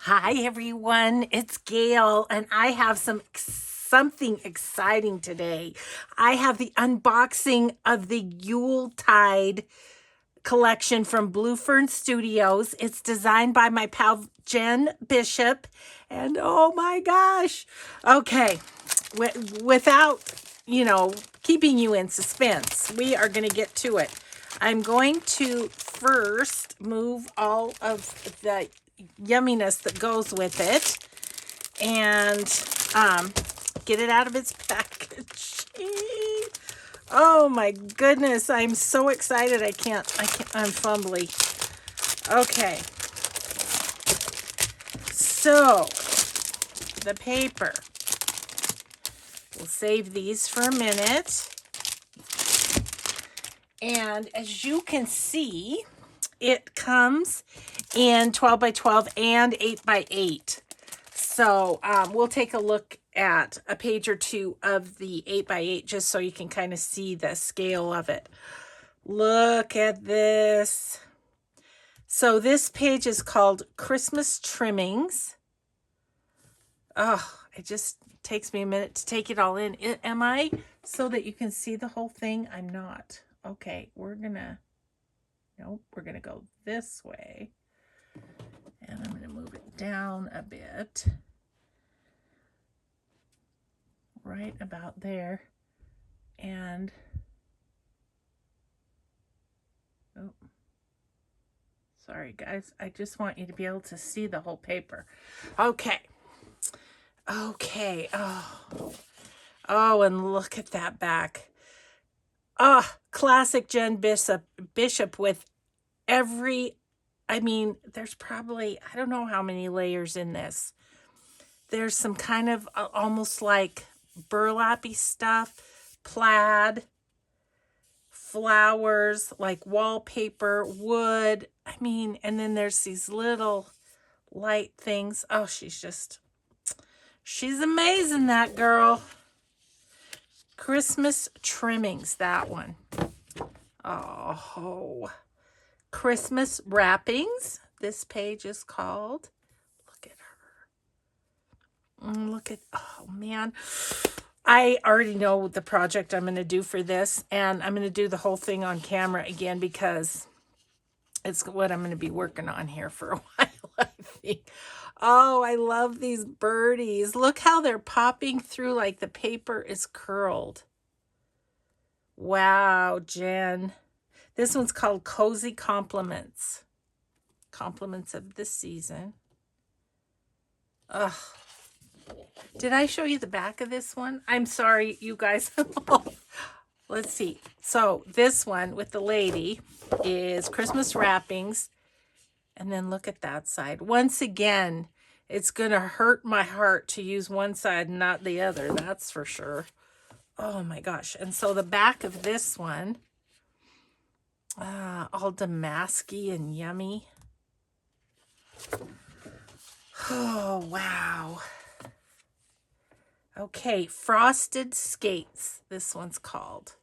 Hi everyone, it's Gail and I have something exciting today. I have the unboxing of the Yuletide collection from Fern Studios. It's designed by my pal Jen Bishop and oh my gosh. Okay, without, keeping you in suspense, we are going to get to it. I'm going to first move all of the yumminess that goes with it and get it out of its packaging. Oh my goodness, I'm so excited. I'm fumbly. Okay. So, the paper. We'll save these for a minute. And as you can see, it comes in 12 by 12 and 8 by 8. So we'll take a look at a page or two of the 8 by 8 just so you can kind of see the scale of it. Look at this. So this page is called Christmas Trimmings. Oh, it just takes me a minute to take it all in. Am I so that you can see the whole thing? I'm not. Okay, nope, we're gonna go this way. And I'm gonna move it down a bit. Right about there. And, oh, sorry guys, I just want you to be able to see the whole paper. Okay. Okay, oh, and look at that back. Classic Jen Bishop with there's probably, I don't know how many layers in this. There's some kind of almost like burlappy stuff, plaid, flowers, like wallpaper, wood. And then there's these little light things. Oh, she's amazing, that girl. Christmas Trimmings, that one. Oh, Christmas Wrappings. This page is called. Look at her. Oh man. I already know the project I'm going to do for this, and I'm going to do the whole thing on camera again because it's what I'm going to be working on here for a while, I think. Oh, I love these birdies. Look how they're popping through like the paper is curled. Wow, Jen. This one's called Cozy Compliments. Compliments of the season. Ugh. Did I show you the back of this one? I'm sorry, you guys. Let's see. So this one with the lady is Christmas Wrappings. And then look at that side. Once again, it's going to hurt my heart to use one side and not the other. That's for sure. Oh my gosh. And so the back of this one, all damasky and yummy. Oh, wow. Okay, Frosted Skates, this one's called.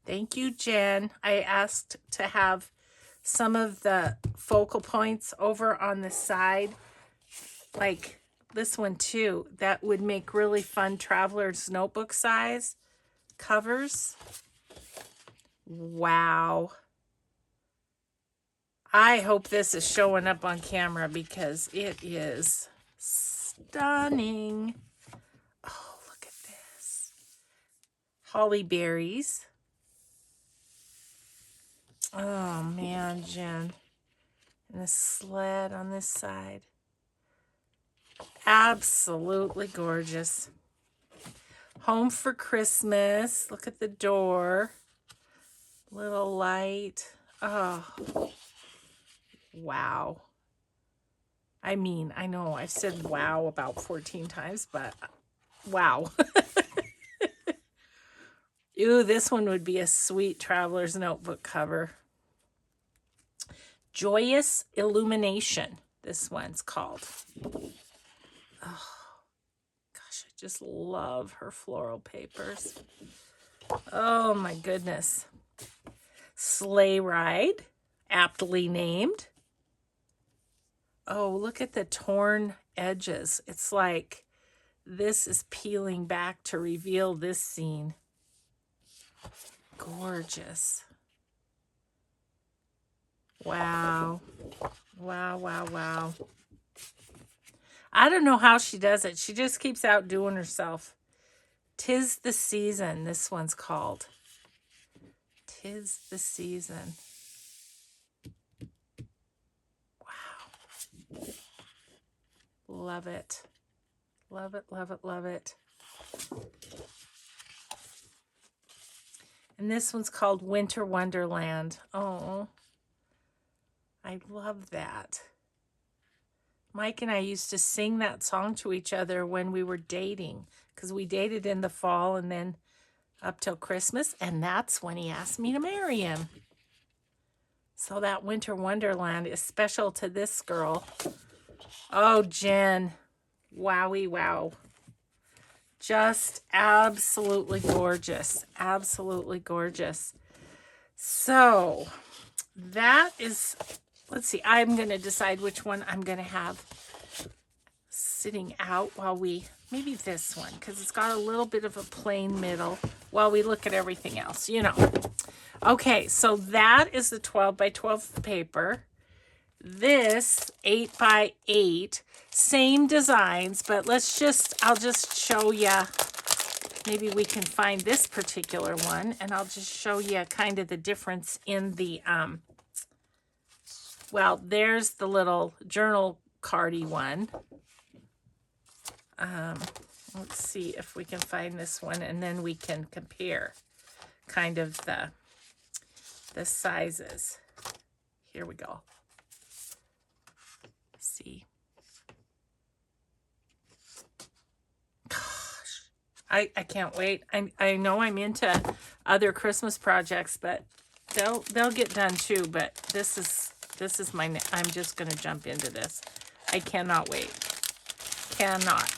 Thank you, Jen. I asked to have some of the focal points over on the side, like this one too. That would make really fun traveler's notebook size covers. Wow. I hope this is showing up on camera because it is stunning. Oh, look at this. Holly berries. Oh man, Jen. And a sled on this side. Absolutely gorgeous. Home for Christmas. Look at the door. Little light. Oh. Wow. I know I've said wow about 14 times, but wow. Ooh, this one would be a sweet traveler's notebook cover. Joyous Illumination, this one's called. Oh, gosh, I just love her floral papers. Oh, my goodness. Sleigh Ride, aptly named. Oh, look at the torn edges. It's like this is peeling back to reveal this scene. Gorgeous. Wow. Wow, wow, wow. I don't know how she does it. She just keeps outdoing herself. 'Tis the Season, this one's called. 'Tis the Season. Wow. Love it. Love it, love it, love it. And this one's called Winter Wonderland. Oh, I love that. Mike and I used to sing that song to each other when we were dating, because we dated in the fall and then up till Christmas, and that's when he asked me to marry him. So that Winter Wonderland is special to this girl. Oh, Jen. Wowie wow. Just absolutely gorgeous. Absolutely gorgeous. So that is, let's see, I'm going to decide which one I'm going to have sitting out while we, maybe this one, because it's got a little bit of a plain middle while we look at everything else, you know. Okay, so that is the 12 by 12 paper. This 8 by 8, same designs, but I'll just show you. Maybe we can find this particular one, and I'll just show you kind of the difference in the, well, there's the little journal cardy one. Let's see if we can find this one, and then we can compare kind of the sizes. Here we go. See. Gosh, I can't wait. I know I'm into other Christmas projects, but they'll get done too. But this is my. I'm just gonna jump into this. I cannot wait. Cannot.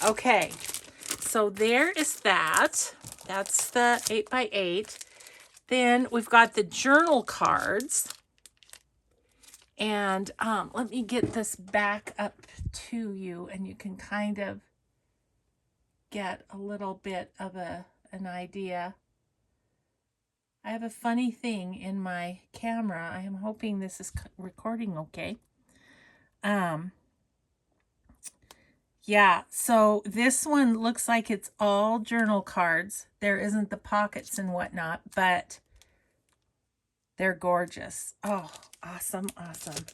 Okay, so there is that. That's the 8 by 8. Then we've got the journal cards. And let me get this back up to you, and you can kind of get a little bit of an idea. I have a funny thing in my camera. I am hoping this is recording okay. Yeah, so this one looks like it's all journal cards. There isn't the pockets and whatnot, but they're gorgeous. Oh, awesome, awesome.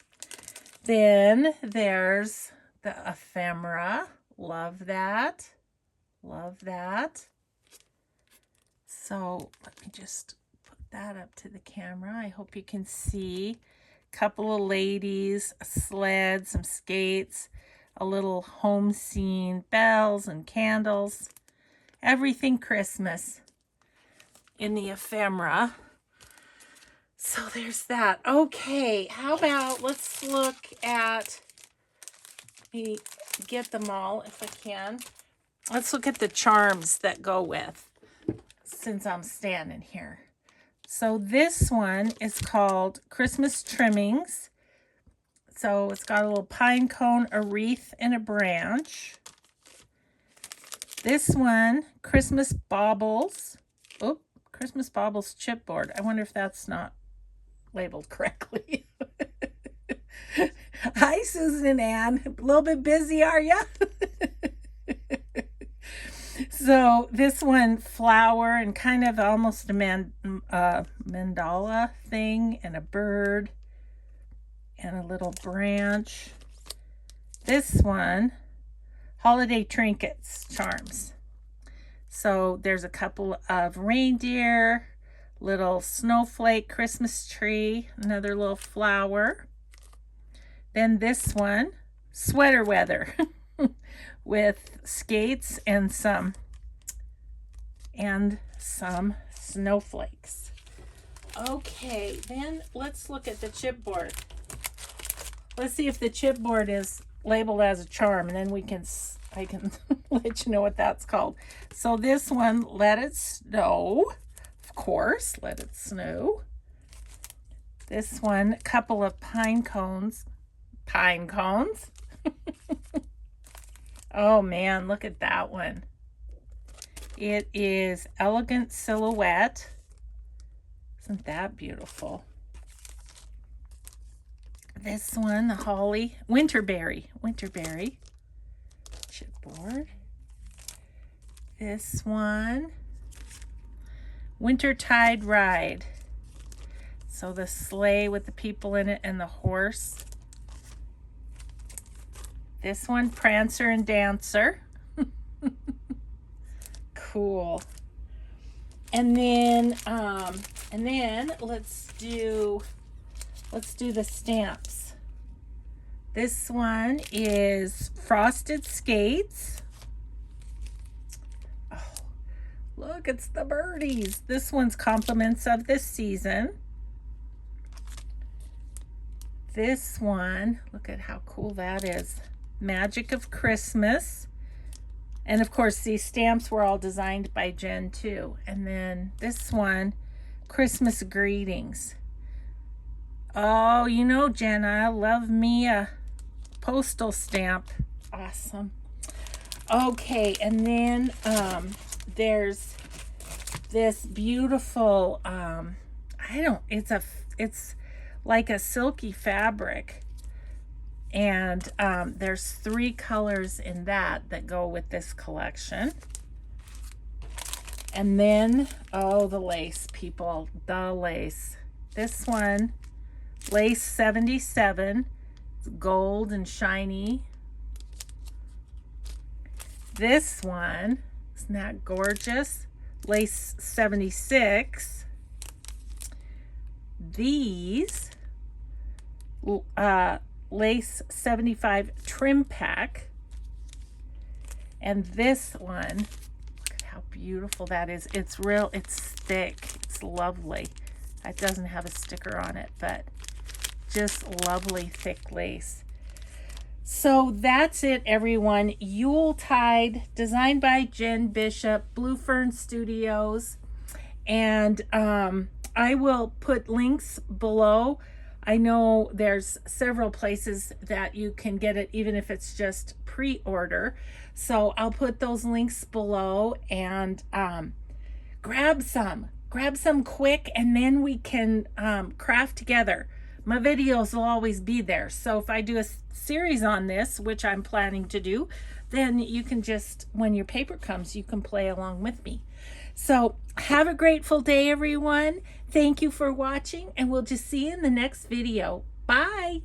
Then there's the Ephemera. Love that. Love that. So let me just put that up to the camera. I hope you can see. A couple of ladies, a sled, some skates, a little home scene, bells and candles. Everything Christmas in the Ephemera. So there's that. Okay, how about let's look at, let me get them all if I can. Let's look at the charms that go with, since I'm standing here. So this one is called Christmas Trimmings. So it's got a little pine cone, a wreath, and a branch. This one, Christmas Baubles. Oh, Christmas Baubles chipboard. I wonder if that's not labeled correctly. Hi, Susan and Ann. A little bit busy, are ya? So this one, flower and kind of almost a mandala thing, and a bird and a little branch. This one, holiday trinkets, charms. So there's a couple of reindeer, little snowflake Christmas tree, another little flower. Then this one, sweater weather with skates and some snowflakes. Okay, then let's look at the chipboard. Let's see if the chipboard is labeled as a charm, and then I can let you know what that's called. So this one, Let It Snow. Of course, Let It Snow. This one, a couple of pine cones. pine cones. Oh man, look at that one. It is Elegant Silhouette. Isn't that beautiful? This one, the holly, winterberry chipboard. This one, Wintertide Ride. So the sleigh with the people in it and the horse. This one, Prancer and Dancer. Cool. And then let's do the stamps. This one is Frosted Skates. Oh, look, it's the birdies. This one's Compliments of the Season. This one, look at how cool that is. Magic of Christmas. And of course, these stamps were all designed by Jen too. And then this one, Christmas Greetings. Oh, you know, Jen, I love me a postal stamp. Awesome. Okay, and then there's this beautiful, it's like a silky fabric. And there's 3 colors in that go with this collection. And then, oh, the lace, people, the lace. This one, Lace 77, it's gold and shiny. This one, isn't that gorgeous? Lace 76. These, Lace 75 trim pack. And this one, look at how beautiful that is. It's thick, it's lovely. It doesn't have a sticker on it, but just lovely thick lace. So that's it, everyone. Yuletide, designed by Jen Bishop, Blue Fern Studios. And I will put links below. I know there's several places that you can get it, even if it's just pre-order. So I'll put those links below, and grab some quick, and then we can craft together. My videos will always be there. So if I do a series on this, which I'm planning to do, then you can just, when your paper comes, you can play along with me. So have a grateful day, everyone. Thank you for watching, and we'll just see you in the next video. Bye.